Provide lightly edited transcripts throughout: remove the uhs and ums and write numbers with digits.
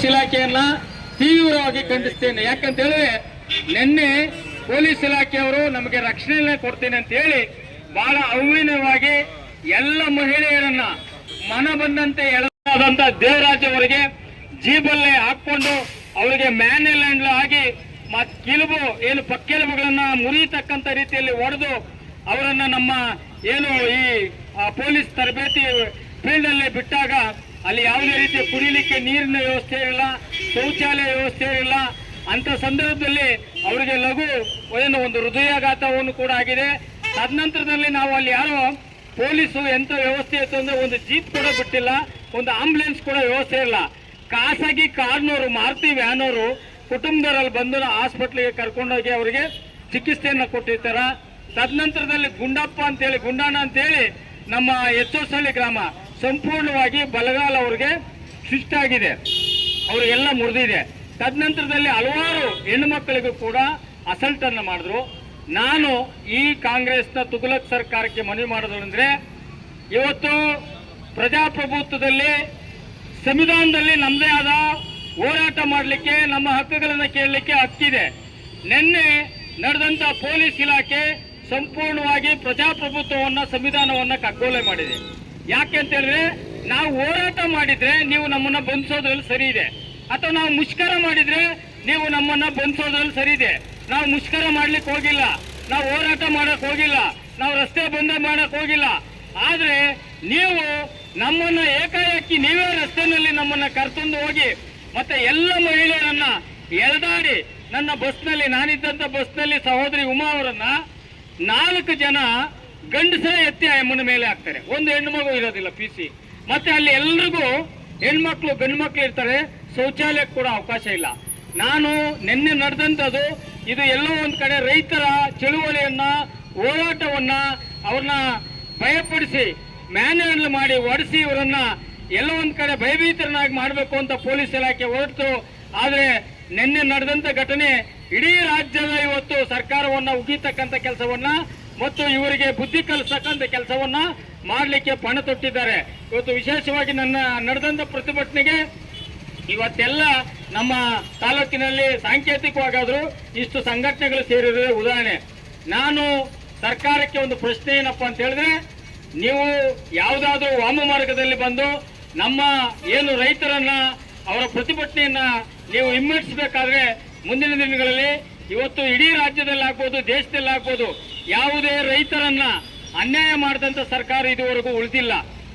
ಇಲಾಖೆಯನ್ನ ತೀವ್ರವಾಗಿ ಖಂಡಿಸ್ತೇನೆ. ಯಾಕಂತ ಹೇಳಿದ್ರೆ ನಿನ್ನೆ ಪೊಲೀಸ್ ಇಲಾಖೆಯವರು ನಮಗೆ ರಕ್ಷಣೆ ಕೊಡ್ತೇನೆ ಅಂತ ಹೇಳಿ ಬಹಳ ಅವಿನಯವಾಗಿ ಎಲ್ಲ ಮಹಿಳೆಯರನ್ನ ಮನ ಬಂದಂತೆ ಎಳೆದಾದಂತ ದೇವರಾಜ್ ಅವರಿಗೆ ಜೀಬಲ್ಲೇ ಹಾಕೊಂಡು ಅವರಿಗೆ ಮ್ಯಾನ್ಯಲ್ ಹ್ಯಾಂಡ್ಲ್ ಆಗಿ ಕಿಲುಬು ಏನು ಪಕ್ಕೆಲುಬುಗಳನ್ನ ಮುರಿಯತಕ್ಕಂತ ರೀತಿಯಲ್ಲಿ ಹೊಡೆದು ಅವರನ್ನ ನಮ್ಮ ಏನು ಈ ಪೊಲೀಸ್ ತರಬೇತಿ ಫೀಲ್ಡ್ ಅಲ್ಲೇ ಬಿಟ್ಟಾಗ ಅಲ್ಲಿ ಯಾವುದೇ ರೀತಿಯ ಕುಡಿಲಿಕ್ಕೆ ನೀರಿನ ವ್ಯವಸ್ಥೆ ಇಲ್ಲ, ಶೌಚಾಲಯ ವ್ಯವಸ್ಥೆ ಇಲ್ಲ. ಅಂತ ಸಂದರ್ಭದಲ್ಲಿ ಅವರಿಗೆ ಲಘು ಏನು ಒಂದು ಹೃದಯಾಘಾತವನ್ನು ಕೂಡ ಆಗಿದೆ. ತದನಂತರದಲ್ಲಿ ನಾವು ಅಲ್ಲಿ ಯಾರೋ ಪೊಲೀಸು ಎಂತ ವ್ಯವಸ್ಥೆ ಇತ್ತು ಅಂದ್ರೆ ಒಂದು ಜೀಪ್ ಕೂಡ ಬಿಟ್ಟಿಲ್ಲ, ಒಂದು ಆಂಬುಲೆನ್ಸ್ ಕೂಡ ವ್ಯವಸ್ಥೆ ಇಲ್ಲ. ಖಾಸಗಿ ಕಾರ್ನವರು ಮಾರುತಿ ವ್ಯಾನ್ ಅವರು ಕುಟುಂಬದವರಲ್ಲಿ ಬಂದು ಹಾಸ್ಪಿಟ್ಲಿಗೆ ಕರ್ಕೊಂಡೋಗಿ ಅವರಿಗೆ ಚಿಕಿತ್ಸೆಯನ್ನು ಕೊಟ್ಟಿರ್ತಾರ. ತದನಂತರದಲ್ಲಿ ಗುಂಡಪ್ಪ ಅಂತೇಳಿ ಗುಂಡಣ್ಣ ಅಂತೇಳಿ ನಮ್ಮ ಎಚ್ಚೋಸಳ್ಳಿ ಗ್ರಾಮ ಸಂಪೂರ್ಣವಾಗಿ ಬಲಗಾಲ ಅವ್ರಿಗೆ ಶಿಷ್ಟಾಗಿದೆ, ಅವರಿಗೆಲ್ಲ ಮುರಿದಿದೆ. ತದನಂತರದಲ್ಲಿ ಹಲವಾರು ಹೆಣ್ಣು ಮಕ್ಕಳಿಗೂ ಕೂಡ ಅಸಲ್ಟ್ ಅನ್ನ ಮಾಡಿದ್ರು. ನಾನು ಈ ಕಾಂಗ್ರೆಸ್ನ ತುಘಲಕ್ ಸರ್ಕಾರಕ್ಕೆ ಮನವಿ ಮಾಡೋದಂದ್ರೆ, ಇವತ್ತು ಪ್ರಜಾಪ್ರಭುತ್ವದಲ್ಲಿ ಸಂವಿಧಾನದಲ್ಲಿ ನಮ್ಮದೇ ಆದ ಹೋರಾಟ ಮಾಡಲಿಕ್ಕೆ, ನಮ್ಮ ಹಕ್ಕುಗಳನ್ನು ಕೇಳಲಿಕ್ಕೆ ಹಕ್ಕಿದೆ. ನಿನ್ನೆ ನಡೆದಂತ ಪೊಲೀಸ್ ಇಲಾಖೆ ಸಂಪೂರ್ಣವಾಗಿ ಪ್ರಜಾಪ್ರಭುತ್ವವನ್ನ ಸಂವಿಧಾನವನ್ನ ಕಗ್ಗೊಲೆ ಮಾಡಿದೆ. ಯಾಕೆ ಅಂತ ಹೇಳಿದ್ರೆ, ನಾವು ಹೋರಾಟ ಮಾಡಿದ್ರೆ ನೀವು ನಮ್ಮನ್ನ ಬಂಧಿಸೋದ್ರಲ್ಲಿ ಸರಿ ಇದೆ, ಅಥವಾ ನಾವು ಮುಷ್ಕರ ಮಾಡಿದ್ರೆ ನೀವು ನಮ್ಮನ್ನ ಬಂಧಿಸೋದ್ರಲ್ಲಿ ಸರಿ ಇದೆ. ನಾವು ಮುಷ್ಕರ ಮಾಡ್ಲಿಕ್ಕೆ ಹೋಗಿಲ್ಲ, ನಾವು ಹೋರಾಟ ಮಾಡಕ್ ಹೋಗಿಲ್ಲ, ನಾವು ರಸ್ತೆ ಬಂದ್ ಮಾಡಕ್ ಹೋಗಿಲ್ಲ. ಆದ್ರೆ ನೀವು ನಮ್ಮನ್ನ ಏಕಾಏಕಿ ನೀವೇ ರಸ್ತೆನಲ್ಲಿ ನಮ್ಮನ್ನ ಕರ್ತೊಂದು ಹೋಗಿ ಮತ್ತೆ ಎಲ್ಲ ಮಹಿಳೆಯರನ್ನ ಎಳೆದಾಡಿ ನನ್ನ ಬಸ್ನಲ್ಲಿ, ನಾನಿದ್ದಂತ ಬಸ್ನಲ್ಲಿ ಸಹೋದರಿ ಉಮಾ ಅವರನ್ನ 4 ಜನ ಗಂಡಸರೇ ಎತ್ತಿ ಅಮ್ಮನ ಮೇಲೆ ಹಾಕ್ತಾರೆ. ಒಂದು ಹೆಣ್ಣು ಮಗು ಇರೋದಿಲ್ಲ PC. ಮತ್ತೆ ಅಲ್ಲಿ ಎಲ್ರಿಗೂ ಹೆಣ್ಮಕ್ಳು ಗಂಡು ಮಕ್ಳು ಇರ್ತಾರೆ, ಶೌಚಾಲಯಕ್ಕೆ ಕೂಡ ಅವಕಾಶ ಇಲ್ಲ. ನಾನು ನಿನ್ನೆ ನಡೆದಂಥದ್ದು ಇದು ಎಲ್ಲೋ ಒಂದ್ ಕಡೆ ರೈತರ ಚಳುವಳಿಯನ್ನ, ಹೋರಾಟವನ್ನ ಅವ್ರನ್ನ ಭಯಪಡಿಸಿ ಮ್ಯಾನ್ಹ್ಯಾಂಡಲ್ ಮಾಡಿ ಒಡಿಸಿ ಇವರನ್ನ ಎಲ್ಲೋ ಒಂದ್ ಕಡೆ ಭಯಭೀತರನ್ನಾಗಿ ಮಾಡಬೇಕು ಅಂತ ಪೊಲೀಸ್ ಇಲಾಖೆ ಹೊರಟು. ಆದ್ರೆ ನಿನ್ನೆ ನಡೆದಂತ ಘಟನೆ ಇಡೀ ರಾಜ್ಯದ ಇವತ್ತು ಸರ್ಕಾರವನ್ನ ಉಗಿತಕ್ಕಂತ ಕೆಲಸವನ್ನ ಮತ್ತು ಇವರಿಗೆ ಬುದ್ಧಿ ಕಲಿಸತಕ್ಕಂತ ಕೆಲಸವನ್ನ ಮಾಡಲಿಕ್ಕೆ ಪಣ ತೊಟ್ಟಿದ್ದಾರೆ. ಇವತ್ತು ವಿಶೇಷವಾಗಿ ನನ್ನ ನಡೆದಂತ ಪ್ರತಿಭಟನೆಗೆ ಇವತ್ತೆಲ್ಲ ನಮ್ಮ ತಾಲೂಕಿನಲ್ಲಿ ಸಾಂಕೇತಿಕವಾಗಾದ್ರೂ ಇಷ್ಟು ಸಂಘಟನೆಗಳು ಸೇರಿರುವ ಉದಾಹರಣೆ. ನಾನು ಸರ್ಕಾರಕ್ಕೆ ಒಂದು ಪ್ರಶ್ನೆ ಏನಪ್ಪ ಅಂತ ಹೇಳಿದ್ರೆ, ನೀವು ಯಾವುದಾದ್ರೂ ವಾಮ ಮಾರ್ಗದಲ್ಲಿ ಬಂದು ನಮ್ಮ ಏನು ರೈತರನ್ನ ಅವರ ಪ್ರತಿಭಟನೆಯನ್ನ ನೀವು ಹಿಮ್ಮೆಟ್ಟಿಸಬೇಕಾದ್ರೆ ಮುಂದಿನ ದಿನಗಳಲ್ಲಿ ಇವತ್ತು ಇಡೀ ರಾಜ್ಯದಲ್ಲಿ ಆಗ್ಬೋದು, ದೇಶದಲ್ಲಿ ಆಗ್ಬೋದು, ಯಾವುದೇ ರೈತರನ್ನ ಅನ್ಯಾಯ ಮಾಡಿದಂತ ಸರ್ಕಾರ ಇದುವರೆಗೂ ಉಳಿದಿಲ್ಲ.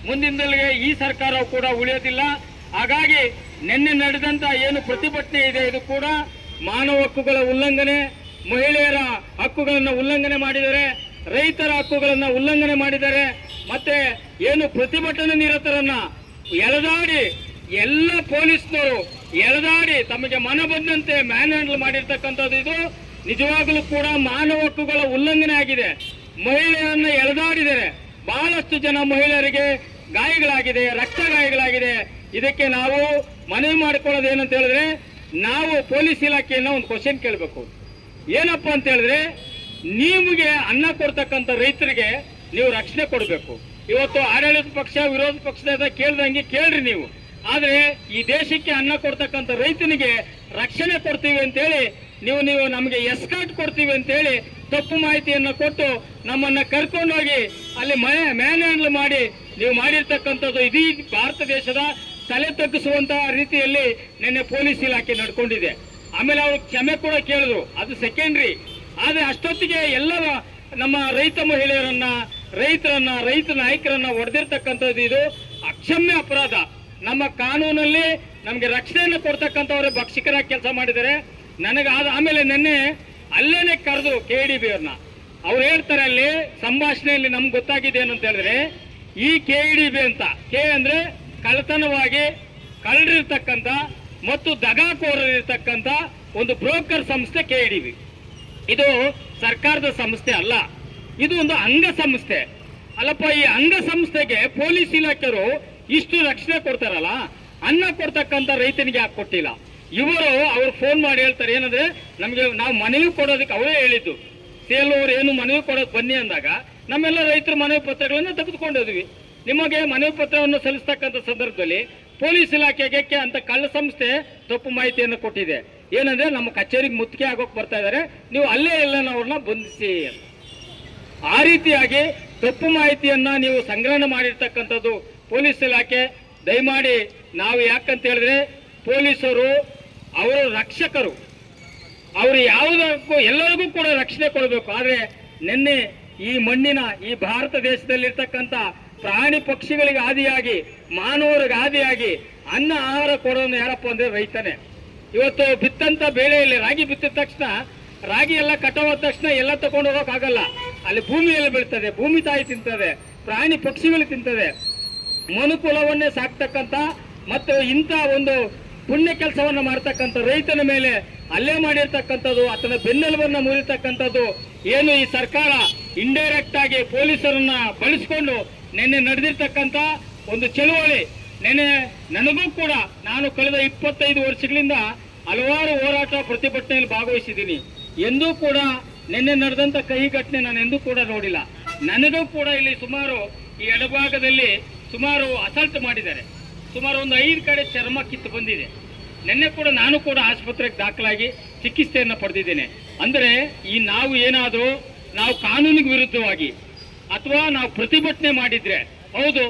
ಮುಂದಿನದಲ್ಲಿಗೆ ಈ ಸರ್ಕಾರವು ಕೂಡ ಉಳಿಯೋದಿಲ್ಲ. ಹಾಗಾಗಿ ನಿನ್ನೆ ನಡೆದಂತ ಏನು ಪ್ರತಿಭಟನೆ ಇದೆ ಇದು ಕೂಡ ಮಾನವ ಹಕ್ಕುಗಳ ಉಲ್ಲಂಘನೆ, ಮಹಿಳೆಯರ ಹಕ್ಕುಗಳನ್ನು ಉಲ್ಲಂಘನೆ ಮಾಡಿದ್ದಾರೆ, ರೈತರ ಹಕ್ಕುಗಳನ್ನ ಉಲ್ಲಂಘನೆ ಮಾಡಿದ್ದಾರೆ. ಮತ್ತೆ ಏನು ಪ್ರತಿಭಟನೆ ನಿರತರನ್ನ ಎಳೆದಾಡಿ ಎಲ್ಲ ಪೊಲೀಸ್ನವರು ಎಳೆದಾಡಿ ತಮಗೆ ಮನ ಬಂದಂತೆ ಮ್ಯಾನ್ ಹ್ಯಾಂಡಲ್ ಮಾಡಿರ್ತಕ್ಕಂಥದ್ದು ಇದು ನಿಜವಾಗಲೂ ಕೂಡ ಮಾನವ ಹಕ್ಕುಗಳ ಉಲ್ಲಂಘನೆ ಆಗಿದೆ. ಮಹಿಳೆಯರನ್ನ ಎಳೆದಾಡಿದರೆ ಬಹಳಷ್ಟು ಜನ ಮಹಿಳೆಯರಿಗೆ ಗಾಯಗಳಾಗಿದೆ, ರಕ್ತ ಗಾಯಗಳಾಗಿದೆ. ಇದಕ್ಕೆ ನಾವು ಮನವಿ ಮಾಡಿಕೊಳ್ಳೋದು ಏನಂತ ಹೇಳಿದ್ರೆ, ನಾವು ಪೊಲೀಸ್ ಇಲಾಖೆಯನ್ನ ಒಂದು ಕ್ವಶನ್ ಕೇಳಬೇಕು. ಏನಪ್ಪ ಅಂತ ಹೇಳಿದ್ರೆ, ನಿಮಗೆ ಅನ್ನ ಕೊಡ್ತಕ್ಕಂಥ ರೈತರಿಗೆ ನೀವು ರಕ್ಷಣೆ ಕೊಡಬೇಕು. ಇವತ್ತು ಆಡಳಿತ ಪಕ್ಷ ವಿರೋಧ ಪಕ್ಷದ ಕೇಳ್ದಂಗೆ ಕೇಳ್ರಿ ನೀವು. ಆದ್ರೆ ಈ ದೇಶಕ್ಕೆ ಅನ್ನ ಕೊಡ್ತಕ್ಕಂಥ ರೈತನಿಗೆ ರಕ್ಷಣೆ ಕೊಡ್ತೀವಿ ಅಂತೇಳಿ ನೀವು ನಮಗೆ ಎಸ್ಕಾರ್ಟ್ ಕೊಡ್ತೀವಿ ಅಂತೇಳಿ ತಪ್ಪು ಮಾಹಿತಿಯನ್ನ ಕೊಟ್ಟು ನಮ್ಮನ್ನ ಕರ್ಕೊಂಡೋಗಿ ಅಲ್ಲಿ ಮ್ಯಾನ್ ಹ್ಯಾಂಡಲ್ ಮಾಡಿ ನೀವು ಮಾಡಿರ್ತಕ್ಕಂಥದ್ದು ಇಡೀ ಭಾರತ ದೇಶದ ತಲೆ ತಗ್ಗಿಸುವಂತಹ ರೀತಿಯಲ್ಲಿ ನಿನ್ನೆ ಪೊಲೀಸ್ ಇಲಾಖೆ ನಡ್ಕೊಂಡಿದೆ. ಆಮೇಲೆ ಅವರು ಕ್ಷಮೆ ಕೂಡ ಕೇಳಿದ್ರು, ಅದು ಸೆಕೆಂಡ್ರಿ. ಆದ್ರೆ ಅಷ್ಟೊತ್ತಿಗೆ ಎಲ್ಲ ನಮ್ಮ ರೈತ ಮಹಿಳೆಯರನ್ನ, ರೈತ ನಾಯಕರನ್ನ ಹೊಡೆದಿರ್ತಕ್ಕಂಥದ್ದು ಇದು ಅಕ್ಷಮ್ಯ ಅಪರಾಧ. ನಮ್ಮ ಕಾನೂನಲ್ಲಿ ನಮ್ಗೆ ರಕ್ಷಣೆಯನ್ನು ಕೊಡ್ತಕ್ಕಂಥವ್ರೆ ಭಕ್ಷಿಕರಾಗಿ ಕೆಲಸ ಮಾಡಿದ್ದಾರೆ. ಆಮೇಲೆ ನಿನ್ನೆ ಅಲ್ಲೇನೆ ಕರೆದು KDB ಅವ್ರನ್ನ ಅವ್ರು ಹೇಳ್ತಾರೆ, ಅಲ್ಲಿ ಸಂಭಾಷಣೆಯಲ್ಲಿ ನಮ್ಗೆ ಗೊತ್ತಾಗಿದೆ ಏನು ಅಂತ ಹೇಳಿದ್ರೆ, ಈ KDB ಅಂತ, ಕೆ ಅಂದ್ರೆ ಕಳ್ಳತನವಾಗಿ ಕಳ್ಳರಿರ್ತಕ್ಕಂಥ ಮತ್ತು ದಗಾಕೋರರಿರ್ತಕ್ಕಂಥ ಒಂದು ಬ್ರೋಕರ್ ಸಂಸ್ಥೆ KDB. ಇದು ಸರ್ಕಾರದ ಸಂಸ್ಥೆ ಅಲ್ಲ, ಇದು ಒಂದು ಅಂಗ ಸಂಸ್ಥೆ. ಅಲ್ಲಪ್ಪ, ಈ ಅಂಗ ಸಂಸ್ಥೆಗೆ ಪೊಲೀಸ್ ಇಲಾಖೆಯವರು ಇಷ್ಟು ರಕ್ಷಣೆ ಕೊಡ್ತಾರಲ್ಲ, ಅನ್ನ ಕೊಡ್ತಕ್ಕಂಥ ರೈತನಿಗೆ ಯಾಕೆ ಕೊಟ್ಟಿಲ್ಲ? ಅವ್ರು ಫೋನ್ ಮಾಡಿ ಹೇಳ್ತಾರೆ ಏನಂದ್ರೆ, ನಮ್ಗೆ ನಾವು ಮನವಿ ಕೊಡೋದಕ್ಕೆ ಅವರೇ ಹೇಳಿದ್ದು, ಸೇಲೂರು ಏನು ಮನವಿ ಕೊಡೋದು ಬನ್ನಿ ಅಂದಾಗ ನಮ್ಮೆಲ್ಲ ರೈತರ ಮನವಿ ಪತ್ರಗಳನ್ನ ತೆಗೆದುಕೊಂಡಿದ್ವಿ. ನಿಮಗೆ ಮನವಿ ಪತ್ರವನ್ನು ಸಲ್ಲಿಸ್ತಕ್ಕಂಥ ಸಂದರ್ಭದಲ್ಲಿ ಪೊಲೀಸ್ ಇಲಾಖೆಗೆ ಅಂತ ಕಳ್ಳ ಸಂಸ್ಥೆ ತಪ್ಪು ಮಾಹಿತಿಯನ್ನು ಕೊಟ್ಟಿದೆ. ಏನಂದ್ರೆ ನಮ್ಮ ಕಚೇರಿಗೆ ಮುತ್ತಿಗೆ ಆಗೋಕೆ ಬರ್ತಾ ಇದ್ದಾರೆ, ನೀವು ಅಲ್ಲೇ ಎಲ್ಲ ಅವ್ರನ್ನ ಬಂಧಿಸಿ. ಆ ರೀತಿಯಾಗಿ ತಪ್ಪು ಮಾಹಿತಿಯನ್ನ ನೀವು ಸಂಗ್ರಹಣೆ ಮಾಡಿರ್ತಕ್ಕಂಥದ್ದು ಪೊಲೀಸ್ ಇಲಾಖೆ. ದಯಮಾಡಿ ನಾವು ಯಾಕಂತ ಹೇಳಿದ್ರೆ ಪೊಲೀಸರು ಅವರ ರಕ್ಷಕರು, ಅವರು ಯಾವುದಕ್ಕೂ ಎಲ್ಲರಿಗೂ ಕೂಡ ರಕ್ಷಣೆ ಕೊಡಬೇಕು. ಆದರೆ ನಿನ್ನೆ ಈ ಮಣ್ಣಿನ ಈ ಭಾರತ ದೇಶದಲ್ಲಿರ್ತಕ್ಕಂಥ ಪ್ರಾಣಿ ಪಕ್ಷಿಗಳಿಗೆ ಆದಿಯಾಗಿ ಮಾನವರಿಗೆ ಆದಿಯಾಗಿ ಅನ್ನ ಆಹಾರ ಕೊಡೋನು ಯಾರಪ್ಪ ಅಂದ್ರೆ ರೈತನೇ. ಇವತ್ತು ಬಿತ್ತಂತ ಬೆಳೆಯಲ್ಲಿ ರಾಗಿ ಬಿತ್ತಿದ ತಕ್ಷಣ ರಾಗಿ ಎಲ್ಲ ಕಟಾವಾದ ತಕ್ಷಣ ಎಲ್ಲ ತಗೊಂಡು ಹೋಗೋಕ್ಕಾಗಲ್ಲ. ಅಲ್ಲಿ ಭೂಮಿಯಲ್ಲಿ ಬೀಳ್ತದೆ, ಭೂಮಿ ತಾಯಿ ತಿಂತದೆ, ಪ್ರಾಣಿ ಪಕ್ಷಿಗಳು ತಿಂತದೆ. ಮನುಕುಲವನ್ನೇ ಸಾಕ್ತಕ್ಕಂಥ ಮತ್ತು ಇಂಥ ಒಂದು ಪುಣ್ಯ ಕೆಲಸವನ್ನ ಮಾಡ್ತಕ್ಕಂಥ ರೈತನ ಮೇಲೆ ಹಲ್ಲೆ ಮಾಡಿರ್ತಕ್ಕಂಥದ್ದು, ಆತನ ಬೆನ್ನೆಲುಬನ್ನ ಮುರಿತಕ್ಕಂಥದ್ದು ಏನು ಈ ಸರ್ಕಾರ ಇಂಡೈರೆಕ್ಟ್ ಆಗಿ ಪೊಲೀಸರನ್ನ ಬಳಸಿಕೊಂಡು ನಿನ್ನೆ ನಡೆದಿರ್ತಕ್ಕಂಥ ಒಂದು ಚಳುವಳಿ. ನೆನೆ ನನಗೂ ಕೂಡ ನಾನು ಕಳೆದ 25 ವರ್ಷಗಳಿಂದ ಹಲವಾರು ಹೋರಾಟ ಪ್ರತಿಭಟನೆಯಲ್ಲಿ ಭಾಗವಹಿಸಿದ್ದೀನಿ. ಎಂದೂ ಕೂಡ ನಿನ್ನೆ ನಡೆದಂತ ಕಹಿ ಘಟನೆ ನಾನು ಎಂದೂ ಕೂಡ ನೋಡಿಲ್ಲ. ನನಗೂ ಕೂಡ ಇಲ್ಲಿ ಸುಮಾರು ಈ ಎಡಭಾಗದಲ್ಲಿ ಸುಮಾರು ಅಸಲ್ಟ್ ಮಾಡಿದ್ದಾರೆ. ಸುಮಾರು ಒಂದು 5 ಕಡೆ ಚರ್ಮ ಕಿತ್ತು ಬಂದಿದೆ. ನಿನ್ನೆ ಕೂಡ ನಾನು ಕೂಡ ಆಸ್ಪತ್ರೆಗೆ ದಾಖಲಾಗಿ ಚಿಕಿತ್ಸೆಯನ್ನು ಪಡೆದಿದ್ದೇನೆ. ಅಂದರೆ ಈ ನಾವು ಏನಾದರೂ ನಾವು ಕಾನೂನಿಗೆ ವಿರುದ್ಧವಾಗಿ ಅಥವಾ ನಾವು ಪ್ರತಿಭಟನೆ ಮಾಡಿದ್ರೆ, ಹೌದು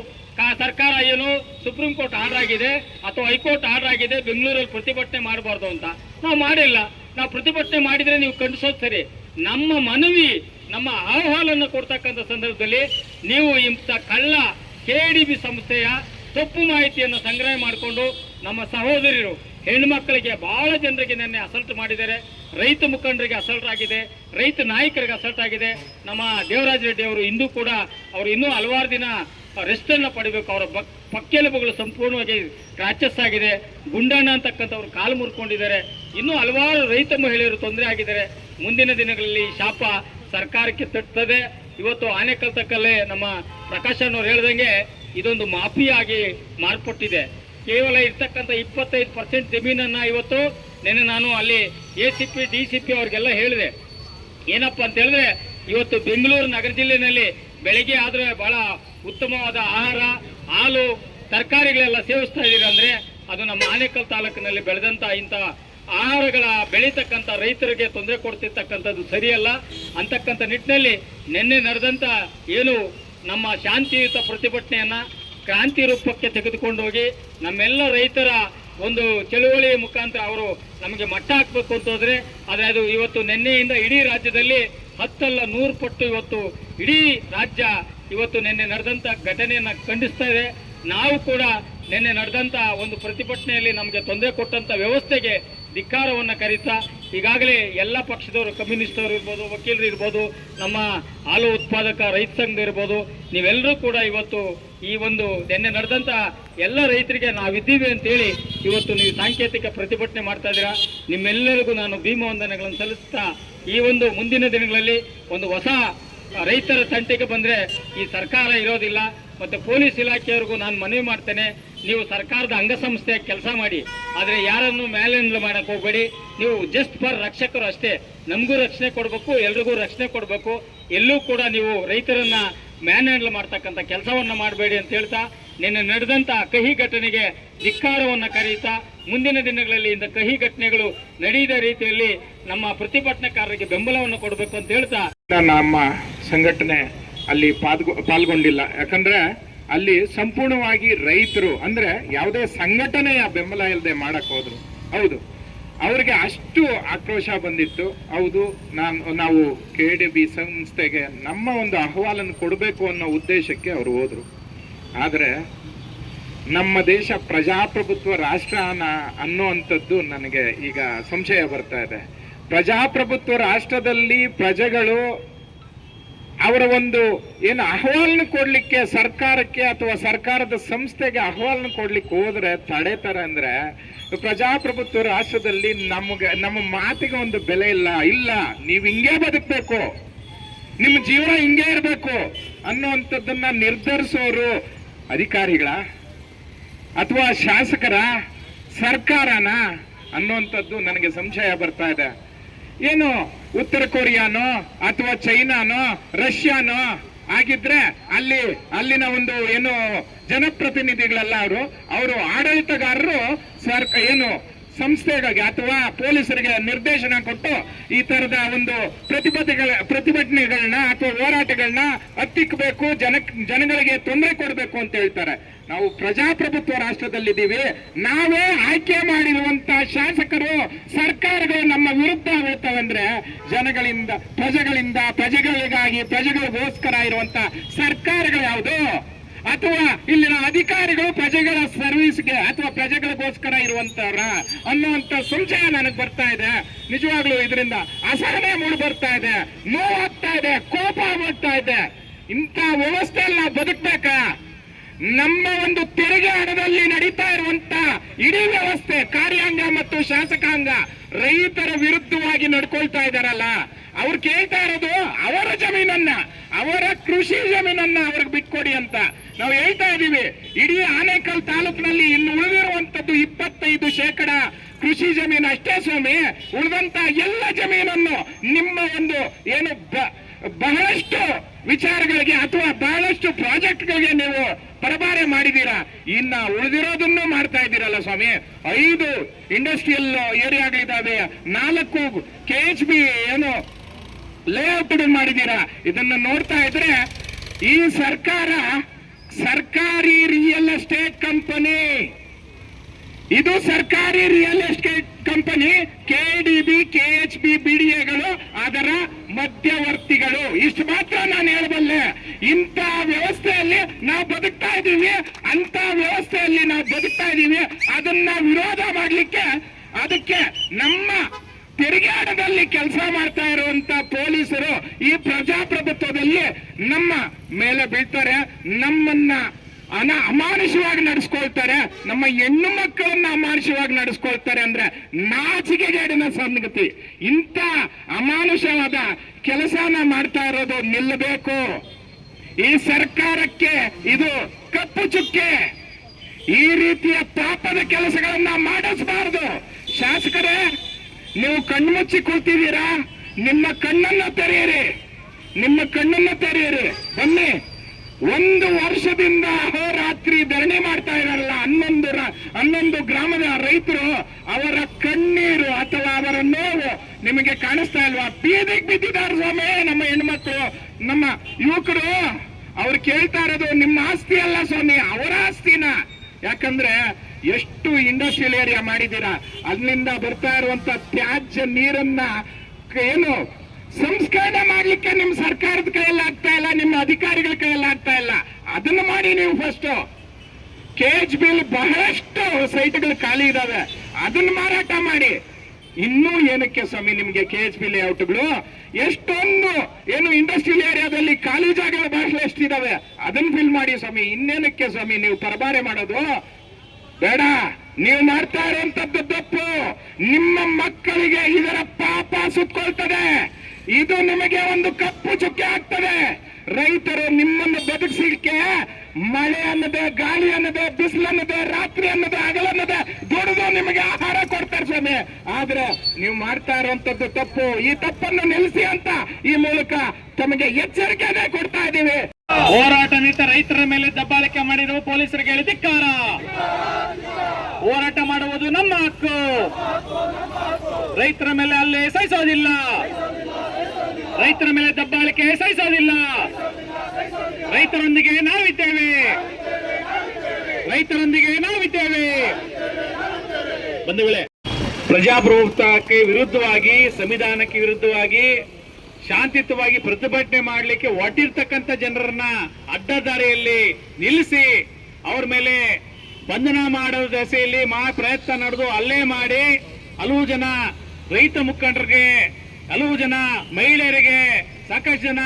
ಸರ್ಕಾರ ಏನು ಸುಪ್ರೀಂ ಕೋರ್ಟ್ ಆರ್ಡರ್ ಆಗಿದೆ ಅಥವಾ ಹೈಕೋರ್ಟ್ ಆರ್ಡರ್ ಆಗಿದೆ ಬೆಂಗಳೂರಲ್ಲಿ ಪ್ರತಿಭಟನೆ ಮಾಡಬಾರ್ದು ಅಂತ, ನಾವು ಮಾಡಿಲ್ಲ. ನಾವು ಪ್ರತಿಭಟನೆ ಮಾಡಿದ್ರೆ ನೀವು ಖಂಡಿಸೋದು ಸರಿ. ನಮ್ಮ ಮನವಿ, ನಮ್ಮ ಅಹವಾಲನ್ನು ಕೊಡ್ತಕ್ಕಂಥ ಸಂದರ್ಭದಲ್ಲಿ ನೀವು ಇಂಥ ಕಳ್ಳ KDB ಸಂಸ್ಥೆಯ ತಪ್ಪು ಮಾಹಿತಿಯನ್ನು ಸಂಗ್ರಹ ಮಾಡಿಕೊಂಡು ನಮ್ಮ ಸಹೋದರಿಯರು ಹೆಣ್ಮಕ್ಕಳಿಗೆ ಬಹಳ ಜನರಿಗೆ ನಿನ್ನೆ ಅಸಲ್ಟ್ ಮಾಡಿದ್ದಾರೆ. ರೈತ ಮುಖಂಡರಿಗೆ ಅಸಲ್ಟ್ ಆಗಿದೆ, ರೈತ ನಾಯಕರಿಗೆ ಅಸಲ್ಟ್ ಆಗಿದೆ. ನಮ್ಮ ದೇವರಾಜ ರೆಡ್ಡಿ ಅವರು ಇಂದು ಕೂಡ ಅವರು ಇನ್ನೂ ಹಲವಾರು ದಿನ ರೆಸ್ಟ್ ಅನ್ನ ಪಡಿಬೇಕು. ಅವರ ಪಕ್ಕೆಲುಬುಗಳು ಸಂಪೂರ್ಣವಾಗಿ ಕ್ರಾಚಸ್ ಆಗಿದೆ. ಗುಂಡಣ್ಣ ಅಂತಕ್ಕಂಥವ್ರು ಕಾಲು ಮುರ್ಕೊಂಡಿದ್ದಾರೆ. ಇನ್ನೂ ಹಲವಾರು ರೈತ ಮಹಿಳೆಯರು ತೊಂದರೆ ಆಗಿದ್ದಾರೆ. ಮುಂದಿನ ದಿನಗಳಲ್ಲಿ ಶಾಪ ಸರ್ಕಾರಕ್ಕೆ ತಟ್ಟುತ್ತದೆ. ಇವತ್ತು ಆನೆಕಲ್ ತಕ್ಕಲ್ಲೇ ನಮ್ಮ ಪ್ರಕಾಶ್ ಅವ್ರು ಹೇಳ್ದಂಗೆ ಇದೊಂದು ಮಾಫಿಯಾಗಿ ಮಾರ್ಪಟ್ಟಿದೆ. ಕೇವಲ ಇರ್ತಕ್ಕಂಥ 25% ಜಮೀನನ್ನ ಇವತ್ತು ನೆನೆ ನಾನು ಅಲ್ಲಿ ACP DCP ಅವ್ರಿಗೆಲ್ಲ ಹೇಳಿದೆ. ಏನಪ್ಪ ಅಂತ ಹೇಳಿದ್ರೆ, ಇವತ್ತು ಬೆಂಗಳೂರು ನಗರ ಜಿಲ್ಲೆಯಲ್ಲಿ ಬೆಳಗ್ಗೆ ಆದ್ರೆ ಬಹಳ ಉತ್ತಮವಾದ ಆಹಾರ, ಹಾಲು, ತರಕಾರಿಗಳೆಲ್ಲ ಸೇವಿಸ್ತಾ ಇದ್ದೀರಿ ಅಂದ್ರೆ ಅದು ನಮ್ಮ ಆನೇಕಲ್ ತಾಲೂಕಿನಲ್ಲಿ ಬೆಳೆದಂತ ಇಂಥ ಆಹಾರಗಳ ಬೆಳೀತಕ್ಕಂಥ ರೈತರಿಗೆ ತೊಂದರೆ ಕೊಡ್ತಿರ್ತಕ್ಕಂಥದ್ದು ಸರಿಯಲ್ಲ ಅಂತಕ್ಕಂಥ ನಿಟ್ಟಿನಲ್ಲಿ ನಿನ್ನೆ ನಡೆದಂತ ಏನು ನಮ್ಮ ಶಾಂತಿಯುತ ಪ್ರತಿಭಟನೆಯನ್ನ ಕ್ರಾಂತಿ ರೂಪಕ್ಕೆ ತೆಗೆದುಕೊಂಡು ಹೋಗಿ ನಮ್ಮೆಲ್ಲ ರೈತರ ಒಂದು ಚಳುವಳಿಯ ಮುಖಾಂತರ ಅವರು ನಮಗೆ ಮಟ್ಟ ಹಾಕಬೇಕು ಅಂತ ಹೋದ್ರೆ, ಆದರೆ ಅದು ಇವತ್ತು ನಿನ್ನೆಯಿಂದ ಇಡೀ ರಾಜ್ಯದಲ್ಲಿ 10 ಅಲ್ಲ 100 ಪಟ್ಟು ಇವತ್ತು ಇಡೀ ರಾಜ್ಯ ಇವತ್ತು ನಿನ್ನೆ ನಡೆದಂತ ಘಟನೆಯನ್ನ ಖಂಡಿಸ್ತಾ ಇದೆ. ನಾವು ಕೂಡ ನಿನ್ನೆ ನಡೆದಂತ ಒಂದು ಪ್ರತಿಭಟನೆಯಲ್ಲಿ ನಮಗೆ ತೊಂದರೆ ಕೊಟ್ಟಂತ ವ್ಯವಸ್ಥೆಗೆ ಧಿಕ್ಕಾರವನ್ನು ಕರೀತಾ ಈಗಾಗಲೇ ಎಲ್ಲ ಪಕ್ಷದವರು, ಕಮ್ಯುನಿಸ್ಟ್ ಅವರು ಇರ್ಬೋದು, ವಕೀಲರು ಇರ್ಬೋದು, ನಮ್ಮ ಹಾಲು ಉತ್ಪಾದಕ ರೈತ ಸಂಘ ಇರ್ಬೋದು, ನೀವೆಲ್ಲರೂ ಕೂಡ ಇವತ್ತು ಈ ಒಂದು ನಿನ್ನೆ ನಡೆದಂತ ಎಲ್ಲ ರೈತರಿಗೆ ನಾವಿದ್ದೀವಿ ಅಂತೇಳಿ ಇವತ್ತು ನೀವು ಸಾಂಕೇತಿಕ ಪ್ರತಿಭಟನೆ ಮಾಡ್ತಾ ಇದ್ದೀರಾ. ನಿಮ್ಮೆಲ್ಲರಿಗೂ ನಾನು ಭೀಮ ವಂದನೆಗಳನ್ನು ಸಲ್ಲಿಸ್ತಾ ಈ ಒಂದು ಮುಂದಿನ ದಿನಗಳಲ್ಲಿ ಒಂದು ಹೊಸ ರೈತರ ತಂಟೆಗೆ ಬಂದರೆ ಈ ಸರ್ಕಾರ ಇರೋದಿಲ್ಲ. ಮತ್ತು ಪೊಲೀಸ್ ಇಲಾಖೆಯವರಿಗೂ ನಾನು ಮನವಿ ಮಾಡ್ತೇನೆ, ನೀವು ಸರ್ಕಾರದ ಅಂಗಸಂಸ್ಥೆಯ ಕೆಲಸ ಮಾಡಿ, ಆದರೆ ಯಾರನ್ನು ಮ್ಯಾಲೆಂಡ್ ಮಾಡಕ್ಕೆ ಹೋಗಬೇಡಿ. ನೀವು ಜಸ್ಟ್ ಫಾರ್ ರಕ್ಷಕರು ಅಷ್ಟೇ. ನಮಗೂ ರಕ್ಷಣೆ ಕೊಡಬೇಕು, ಎಲ್ರಿಗೂ ರಕ್ಷಣೆ ಕೊಡಬೇಕು. ಎಲ್ಲೂ ಕೂಡ ನೀವು ರೈತರನ್ನ ಮ್ಯಾನ್ ಹ್ಯಾಂಡಲ್ ಮಾಡ್ತಕ್ಕಂಥ ಕೆಲಸವನ್ನ ಮಾಡಬೇಡಿ ಅಂತ ಹೇಳ್ತಾ, ನಿನ್ನೆ ನಡೆದಂತ ಕಹಿ ಘಟನೆಗೆ ಧಿಕ್ಕಾರವನ್ನು ಕರೀತಾ ಮುಂದಿನ ದಿನಗಳಲ್ಲಿ ಇಂಥ ಕಹಿ ಘಟನೆಗಳು ನಡೆಯದ ರೀತಿಯಲ್ಲಿ ನಮ್ಮ ಪ್ರತಿಭಟನಾಕಾರರಿಗೆ ಬೆಂಬಲವನ್ನು ಕೊಡಬೇಕು ಅಂತ ಹೇಳ್ತಾ, ನಮ್ಮ ಸಂಘಟನೆ ಅಲ್ಲಿ ಪಾಲ್ಗೊಂಡಿಲ್ಲ. ಯಾಕಂದ್ರೆ ಅಲ್ಲಿ ಸಂಪೂರ್ಣವಾಗಿ ರೈತರು, ಅಂದ್ರೆ ಯಾವುದೇ ಸಂಘಟನೆಯ ಬೆಂಬಲ ಇಲ್ಲದೆ ಮಾಡಕ್ ಹೋದ್ರು. ಹೌದು, ಅವ್ರಿಗೆ ಅಷ್ಟು ಆಕ್ರೋಶ ಬಂದಿತ್ತು. ಹೌದು, ನಾವು KDB ಸಂಸ್ಥೆಗೆ ನಮ್ಮ ಒಂದು ಅಹವಾಲನ್ನು ಕೊಡಬೇಕು ಅನ್ನೋ ಉದ್ದೇಶಕ್ಕೆ ಅವರು ಹೋದ್ರು. ಆದರೆ ನಮ್ಮ ದೇಶ ಪ್ರಜಾಪ್ರಭುತ್ವ ರಾಷ್ಟ್ರ ಅನ್ನುವಂಥದ್ದು ನನಗೆ ಈಗ ಸಂಶಯ ಬರ್ತಾ ಇದೆ. ಪ್ರಜಾಪ್ರಭುತ್ವ ರಾಷ್ಟ್ರದಲ್ಲಿ ಪ್ರಜೆಗಳು ಅವರ ಒಂದು ಏನು ಅಹವಾಲನ್ನು ಕೊಡ್ಲಿಕ್ಕೆ ಸರ್ಕಾರಕ್ಕೆ ಅಥವಾ ಸರ್ಕಾರದ ಸಂಸ್ಥೆಗೆ ಅಹವಾಲನ್ನು ಕೊಡ್ಲಿಕ್ಕೆ ಹೋದ್ರೆ ತಡೆತಾರೆ. ಅಂದ್ರೆ ಪ್ರಜಾಪ್ರಭುತ್ವ ರಾಷ್ಟ್ರದಲ್ಲಿ ನಮ್ಮ ಮಾತಿಗೆ ಒಂದು ಬೆಲೆ ಇಲ್ಲ, ನೀವು ಹಿಂಗೇ ಬದುಕಬೇಕು, ನಿಮ್ಮ ಜೀವನ ಹಿಂಗೇ ಇರಬೇಕು ಅನ್ನುವಂಥದ್ದನ್ನ ನಿರ್ಧರಿಸೋರು ಅಧಿಕಾರಿಗಳ ಅಥವಾ ಶಾಸಕರ, ಸರ್ಕಾರನ ಅನ್ನುವಂಥದ್ದು ನನಗೆ ಸಂಶಯ ಬರ್ತಾ ಇದೆ. ಏನು ಉತ್ತರ ಕೊರಿಯಾನೋ ಅಥವಾ ಚೈನಾನೋ ರಷ್ಯಾನೋ ಆಗಿದ್ರೆ ಅಲ್ಲಿನ ಒಂದು ಏನು ಜನಪ್ರತಿನಿಧಿಗಳೆಲ್ಲ ಅವರು ಆಡಳಿತಗಾರರು ಏನು ಸಂಸ್ಥೆಗಳಿಗೆ ಅಥವಾ ಪೊಲೀಸರಿಗೆ ನಿರ್ದೇಶನ ಕೊಟ್ಟು ಈ ತರದ ಒಂದು ಪ್ರತಿಭಟನೆಗಳನ್ನ ಅಥವಾ ಹೋರಾಟಗಳನ್ನ ಹತ್ತಿಕ್ಕಬೇಕು, ಜನಗಳಿಗೆ ತೊಂದರೆ ಕೊಡಬೇಕು ಅಂತ ಹೇಳ್ತಾರೆ. ನಾವು ಪ್ರಜಾಪ್ರಭುತ್ವ ರಾಷ್ಟ್ರದಲ್ಲಿದ್ದೀವಿ. ನಾವೇ ಆಯ್ಕೆ ಮಾಡಿರುವಂತ ಶಾಸಕರು, ಸರ್ಕಾರಗಳು ನಮ್ಮ ವಿರುದ್ಧ ಹೇಳ್ತಾವಂದ್ರೆ ಪ್ರಜೆಗಳಿಗಾಗಿ ಪ್ರಜೆಗಳಿಗೋಸ್ಕರ ಇರುವಂತ ಸರ್ಕಾರಗಳು ಯಾವುದು? ಅಥವಾ ಇಲ್ಲಿನ ಅಧಿಕಾರಿಗಳು ಪ್ರಜೆಗಳ ಸರ್ವಿಸ್ಗೆ ಅಥವಾ ಪ್ರಜೆಗಳಿಗೋಸ್ಕರ ಇರುವಂತವ್ರ ಅನ್ನುವಂತ ಸಂಶಯ ನನಗೆ ಬರ್ತಾ ಇದೆ. ನಿಜವಾಗ್ಲೂ ಇದರಿಂದ ಅಸಹನೆ ಮೂಡಿ ಬರ್ತಾ ಇದೆ, ನೋವಾಗ್ತಾ ಇದೆ, ಕೋಪ ಬರ್ತಾ ಇದೆ. ಇಂಥ ವ್ಯವಸ್ಥೆ ಎಲ್ಲ ಬದುಕ್ಬೇಕಾ? ನಮ್ಮ ಒಂದು ತೆರಿಗೆ ಹಣದಲ್ಲಿ ನಡೀತಾ ಇರುವಂತ ಇಡೀ ವ್ಯವಸ್ಥೆ, ಕಾರ್ಯಾಂಗ ಮತ್ತು ಶಾಸಕಾಂಗ ರೈತರ ವಿರುದ್ಧವಾಗಿ ನಡ್ಕೊಳ್ತಾ ಇದಾರಲ್ಲ, ಅವ್ರು ಕೇಳ್ತಾ ಇರೋದು ಅವರ ಜಮೀನನ್ನ, ಅವರ ಕೃಷಿ ಜಮೀನನ್ನ ಅವ್ರಿಗೆ ಬಿಟ್ಕೊಡಿ ಅಂತ ನಾವು ಹೇಳ್ತಾ ಇದೀವಿ. ಇಡೀ ಆನೇಕಲ್ ತಾಲೂಕಿನಲ್ಲಿ ಇನ್ನು ಉಳಿದಿರುವಂತದ್ದು 25% ಕೃಷಿ ಜಮೀನು ಅಷ್ಟೇ ಸ್ವಾಮಿ. ಉಳಿದಂತ ಎಲ್ಲ ಜಮೀನನ್ನು ನಿಮ್ಮ ಒಂದು ಏನು ಬಹಳಷ್ಟು ವಿಚಾರಗಳಿಗೆ ಅಥವಾ ಬಹಳಷ್ಟು ಪ್ರಾಜೆಕ್ಟ್ಗಳಿಗೆ ನೀವು ಪರಭಾರೆ ಮಾಡಿದೀರಾ. ಇನ್ನ ಉಳಿದಿರೋದನ್ನು ಮಾಡ್ತಾ ಇದ್ದೀರಲ್ಲ ಸ್ವಾಮಿ. 5 ಇಂಡಸ್ಟ್ರಿಯಲ್ ಏರಿಯಾಗಳಿದ್ದಾವೆ, 4 KHB ಏನು ಲೇಔಟ್ ಮಾಡಿದೀರಾ. ಇದನ್ನ ನೋಡ್ತಾ ಇದ್ರೆ ಈ ಸರ್ಕಾರಿ ರಿಯಲ್ ಎಸ್ಟೇಟ್ ಕಂಪನಿ, ಇದು ಸರ್ಕಾರಿ real estate company. KDB, KHB, BDAಗಳು ಅದರ ಮಧ್ಯವರ್ತಿಗಳು. ಇಷ್ಟು ಮಾತ್ರ ನಾನು ಹೇಳಬಲ್ಲೆ. ಇಂಥ ವ್ಯವಸ್ಥೆಯಲ್ಲಿ ನಾವು ಬದುಕ್ತಾ ಇದ್ದೀವಿ, ಅಂತ ವ್ಯವಸ್ಥೆಯಲ್ಲಿ ನಾವು ಬದುಕ್ತಾ ಇದ್ದೀವಿ. ಅದನ್ನ ವಿರೋಧ ಮಾಡ್ಲಿಕ್ಕೆ, ಅದಕ್ಕೆ ನಮ್ಮ ತೆರಿಗೆ ಹಣದಲ್ಲಿ ಕೆಲಸ ಮಾಡ್ತಾ ಇರುವಂತ ಪೊಲೀಸರು ಈ ಪ್ರಜಾಪ್ರಭುತ್ವದಲ್ಲಿ ನಮ್ಮ ಮೇಲೆ ಬೀಳ್ತಾರೆ, ನಮ್ಮನ್ನ ಅಮಾನುಷವಾಗಿ ನಡೆಸ್ಕೊಳ್ತಾರೆ, ನಮ್ಮ ಹೆಣ್ಣು ಮಕ್ಕಳನ್ನ ಅಮಾನುಷವಾಗಿ ನಡೆಸ್ಕೊಳ್ತಾರೆ ಅಂದ್ರೆ ನಾಚಿಕೆಗೇಡಿನ ಸಂಗತಿ. ಇಂಥ ಅಮಾನುಷವಾದ ಕೆಲಸನ ಮಾಡ್ತಾ ಇರೋದು ನಿಲ್ಲಬೇಕು. ಈ ಸರ್ಕಾರಕ್ಕೆ ಇದು ಕಪ್ಪು ಚುಕ್ಕೆ. ಈ ರೀತಿಯ ಪಾಪದ ಕೆಲಸಗಳನ್ನ ಮಾಡಿಸಬಾರದು. ಶಾಸಕರೇ, ನೀವು ಕಣ್ಮುಚ್ಚಿ ಕೂತಿದ್ದೀರಾ? ನಿಮ್ಮ ಕಣ್ಣನ್ನ ತೆರೆಯಿರಿ, ಬನ್ನಿ. 1 ವರ್ಷದಿಂದ ಅಹೋರಾತ್ರಿ ಧರಣಿ ಮಾಡ್ತಾ ಇರಲ್ಲ 11 ಗ್ರಾಮದ ರೈತರು. ಅವರ ಕಣ್ಣೀರು ಅಥವಾ ಅವರ ನೋವು ನಿಮಗೆ ಕಾಣಿಸ್ತಾ ಇಲ್ವಾ? ಬೀದಿಗೆ ಬಿದ್ದಿದ್ದಾರೆ ಸ್ವಾಮಿ ನಮ್ಮ ಹೆಣ್ಮಕ್ಳು, ನಮ್ಮ ಯುವಕರು. ಅವ್ರು ಕೇಳ್ತಾ ಇರೋದು ನಿಮ್ಮ ಆಸ್ತಿ ಅಲ್ಲ ಸ್ವಾಮಿ, ಅವರ ಆಸ್ತಿನ. ಯಾಕಂದ್ರೆ ಎಷ್ಟು ಇಂಡಸ್ಟ್ರಿಯಲ್ ಏರಿಯಾ ಮಾಡಿದ್ದೀರಾ, ಅಲ್ಲಿಂದ ಬರ್ತಾ ಇರುವಂತ ತ್ಯಾಜ್ಯ ನೀರನ್ನ ಏನು ಸಂಸ್ಕರಣೆ ಮಾಡ್ಲಿಕ್ಕೆ ನಿಮ್ ಸರ್ಕಾರದ ಕೈಯಲ್ಲಿ ಆಗ್ತಾ ಇಲ್ಲ, ನಿಮ್ಮ ಅಧಿಕಾರಿಗಳ ಕೈಯಲ್ಲಿ ಆಗ್ತಾ ಇಲ್ಲ. ಅದನ್ನು ಮಾಡಿ ನೀವು ಫಸ್ಟ್. KHB ಬಹಳಷ್ಟು ಸೈಟ್ಗಳು ಖಾಲಿ ಇದಾವೆ, ಅದನ್ನು ಮಾರಾಟ ಮಾಡಿ. ಇನ್ನೂ ಏನಕ್ಕೆ ಸ್ವಾಮಿ ನಿಮ್ಗೆ KHB ಲೇಔಟ್ಗಳು? ಎಷ್ಟೊಂದು ಏನು ಇಂಡಸ್ಟ್ರಿಯಲ್ ಏರಿಯಾದಲ್ಲಿ ಖಾಲಿ ಜಾಗಗಳು ಬಹಳಷ್ಟು ಇದಾವೆ, ಅದನ್ನ ಫಿಲ್ ಮಾಡಿ ಸ್ವಾಮಿ. ಇನ್ನೇನಕ್ಕೆ ಸ್ವಾಮಿ ನೀವು ಪರಭಾರೆ ಮಾಡೋದು? ಬೇಡ. ನೀವು ಮಾಡ್ತಾ ಇರುವಂತದ್ದು ತಪ್ಪು. ನಿಮ್ಮ ಮಕ್ಕಳಿಗೆ ಇದರ ಪಾಪ ಸುತ್ಕೊಳ್ತದೆ. ಇದು ನಿಮಗೆ ಒಂದು ಕಪ್ಪು ಚುಕ್ಕೆ ಆಗ್ತದೆ. ರೈತರು ನಿಮ್ಮನ್ನು ಬದುಕಿಸಲಿಕ್ಕೆ ಮಳೆ ಅನ್ನದೆ, ಗಾಳಿ ಅನ್ನದೆ, ಬಿಸಿಲು ಅನ್ನದೆ, ರಾತ್ರಿ ಅನ್ನದೆ, ಹಗಲನ್ನದೆ ದುಡಿದು ನಿಮಗೆ ಆಹಾರ ಕೊಡ್ತಾರೆ ಸ್ವಾಮಿ. ಆದ್ರೆ ನೀವು ಮಾಡ್ತಾ ಇರುವಂತದ್ದು ತಪ್ಪು. ಈ ತಪ್ಪನ್ನು ನಿಲ್ಲಿಸಿ ಅಂತ ಈ ಮೂಲಕ ತಮಗೆ ಎಚ್ಚರಿಕೆನೇ ಕೊಡ್ತಾ ಇದ್ದೀವಿ. ಹೋರಾಟ ನಿಂತ ರೈತರ ಮೇಲೆ ದಬ್ಬಾಳಿಕೆ ಮಾಡಿರುವ ಪೊಲೀಸರಿಗೆ ಧಿಕ್ಕಾರ. ಹೋರಾಟ ಮಾಡುವುದು ನಮ್ಮ ಹಕ್ಕು, ರೈತರ ಮೇಲೆ ಅಲ್ಲೇ ಸಹಿಸೋದಿಲ್ಲ, ರೈತರ ಮೇಲೆ ದಬ್ಬಾಳಿಕೆ ಸಹಿಸೋದಿಲ್ಲ. ರೈತರೊಂದಿಗೆ ನಾವಿದ್ದೇವೆ, ಬಂಧುಗಳೇ. ಪ್ರಜಾಪ್ರಭುತ್ವಕ್ಕೆ ವಿರುದ್ಧವಾಗಿ, ಸಂವಿಧಾನಕ್ಕೆ ವಿರುದ್ಧವಾಗಿ ಶಾಂತಿಯುತವಾಗಿ ಪ್ರತಿಭಟನೆ ಮಾಡಲಿಕ್ಕೆ ಹೊರಟಿರ್ತಕ್ಕಂಥ ಜನರನ್ನ ಅಡ್ಡದಾರಿಯಲ್ಲಿ ನಿಲ್ಲಿಸಿ ಅವ್ರ ಮೇಲೆ ಬಂಧನ ಮಾಡೋ ದೆಸೆಯಲ್ಲಿ ಪ್ರಯತ್ನ ನಡೆದು ಅಲ್ಲೇ ಮಾಡಿ ಹಲವು ಜನ ರೈತ ಮುಖಂಡರಿಗೆ, ಹಲವು ಜನ ಮಹಿಳೆಯರಿಗೆ, ಸಾಕಷ್ಟು ಜನ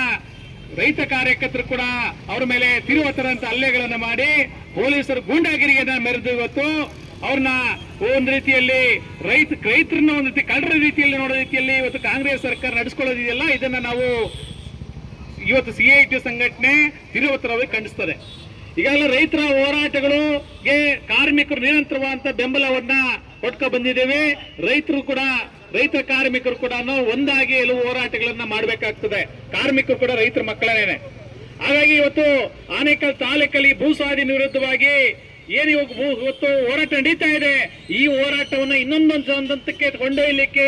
ರೈತ ಕಾರ್ಯಕರ್ತರು ಕೂಡ ಅವ್ರ ಮೇಲೆ ತಿರುವತರಂತ ಹಲ್ಲೆಗಳನ್ನು ಮಾಡಿ ಪೊಲೀಸರು ಗೂಂಡಾಗಿರಿಯನ್ನ ಮೆರೆದು ಇವತ್ತು ಅವ್ರನ್ನ ಒಂದು ರೀತಿಯಲ್ಲಿ ರೈತರನ್ನ ಒಂದು ರೀತಿ ಕಳ್ಳರ ರೀತಿಯಲ್ಲಿ ನೋಡೋ ರೀತಿಯಲ್ಲಿ ಇವತ್ತು ಕಾಂಗ್ರೆಸ್ ಸರ್ಕಾರ ನಡೆಸ್ಕೊಳ್ಳೋದಿದೆಯಲ್ಲ, ಇದನ್ನ ನಾವು ಇವತ್ತು CIT ಸಂಘಟನೆ ತಿರುವತರವಾಗಿ ಖಂಡಿಸ್ತದೆ. ಈಗಾಗಲೇ ರೈತರ ಹೋರಾಟಗಳಿಗೆ ಕಾರ್ಮಿಕರು ನಿರಂತರವಾದಂತ ಬೆಂಬಲವನ್ನ ಕೊಟ್ಕೊ ಬಂದಿದ್ದೇವೆ. ರೈತ ಕಾರ್ಮಿಕರು ಕೂಡ ಒಂದಾಗಿ ಕೆಲವು ಹೋರಾಟಗಳನ್ನ ಮಾಡಬೇಕಾಗ್ತದೆ. ಕಾರ್ಮಿಕರು ಕೂಡ ರೈತರ ಮಕ್ಕಳೇನೆ. ಹಾಗಾಗಿ ಇವತ್ತು ಆನೇಕಲ್ ತಾಲೂಕಲ್ಲಿ ಭೂಸ್ವಾಧೀನ ವಿರುದ್ಧವಾಗಿ ಏನು ಇವತ್ತು ಹೋರಾಟ ನಡೀತಾ ಇದೆ, ಈ ಹೋರಾಟವನ್ನು ಇನ್ನೊಂದೊಂದು ಹಂತಕ್ಕೆ ಕೊಂಡೊಯ್ಯಲಿಕ್ಕೆ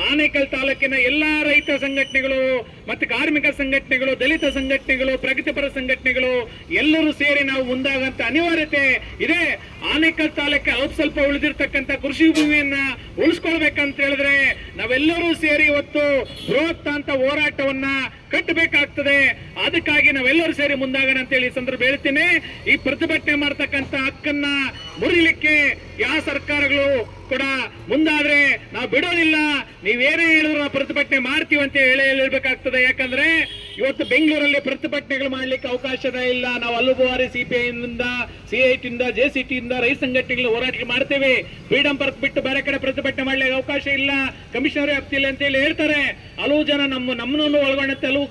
ಆನೇಕಲ್ ತಾಲೂಕಿನ ಎಲ್ಲಾ ರೈತ ಸಂಘಟನೆಗಳು ಮತ್ತು ಕಾರ್ಮಿಕ ಸಂಘಟನೆಗಳು, ದಲಿತ ಸಂಘಟನೆಗಳು, ಪ್ರಗತಿಪರ ಸಂಘಟನೆಗಳು ಎಲ್ಲರೂ ಸೇರಿ ನಾವು ಮುಂದಾಗಂತ ಅನಿವಾರ್ಯತೆ ಇದೆ. ಆನೇಕಲ್ ತಾಲೂಕು ಅಲ್ಪ ಸ್ವಲ್ಪ ಉಳಿದಿರ್ತಕ್ಕಂಥ ಕೃಷಿ ಭೂಮಿಯನ್ನ ಉಳಿಸ್ಕೊಳ್ಬೇಕಂತ ಹೇಳಿದ್ರೆ ನಾವೆಲ್ಲರೂ ಸೇರಿ ಇವತ್ತು ಬೃಹತ್ ಅಂತ ಹೋರಾಟವನ್ನ ಕಟ್ಟಬೇಕಾಗ್ತದೆ. ಅದಕ್ಕಾಗಿ ನಾವೆಲ್ಲರೂ ಸೇರಿ ಮುಂದಾಗೋಣ ಅಂತ ಹೇಳಿ ಸಂದರ್ಭ ಹೇಳ್ತೀನಿ. ಈ ಪ್ರತಿಭಟನೆ ಮಾಡ್ತಕ್ಕಂಥ ಹಕ್ಕನ್ನ ಮುರಿಲಿಕ್ಕೆ ಯಾವ ಸರ್ಕಾರಗಳು ಕೂಡ ಮುಂದಾದ್ರೆ ನಾವು ಬಿಡೋದಿಲ್ಲ. ನೀವೇನೇ ಹೇಳಿದ್ರು ನಾವು ಪ್ರತಿಭಟನೆ ಮಾಡ್ತೀವಿ ಅಂತ ಹೇಳ್ಬೇಕಾಗ್ತದೆ. ಯಾಕಂದ್ರೆ ಇವತ್ತು ಬೆಂಗಳೂರಲ್ಲಿ ಪ್ರತಿಭಟನೆಗಳು ಮಾಡ್ಲಿಕ್ಕೆ ಅವಕಾಶದ ಇಲ್ಲ. ನಾವು ಹಲವಾರು CPI ಇಂದ, CIT ಇಂದ, JCT ಇಂದ ರೈತ ಸಂಘಟನೆಗಳು ಹೋರಾಟ ಮಾಡ್ತೇವೆ. ಫ್ರೀಡಂ ಪಾರ್ಕ್ ಬಿಟ್ಟು ಬೇರೆ ಕಡೆ ಪ್ರತಿಭಟನೆ ಮಾಡ್ಲಿಕ್ಕೆ ಅವಕಾಶ ಇಲ್ಲ, ಕಮಿಷನರ್ ವ್ಯಾಪ್ತಿಯಲ್ಲಿ ಅಂತ ಹೇಳಿ ಹೇಳ್ತಾರೆ. ಹಲವು ಜನ ನಮ್ಮನ್ನು ಒಳಗೊಂಡಂತೆ ಹಲವು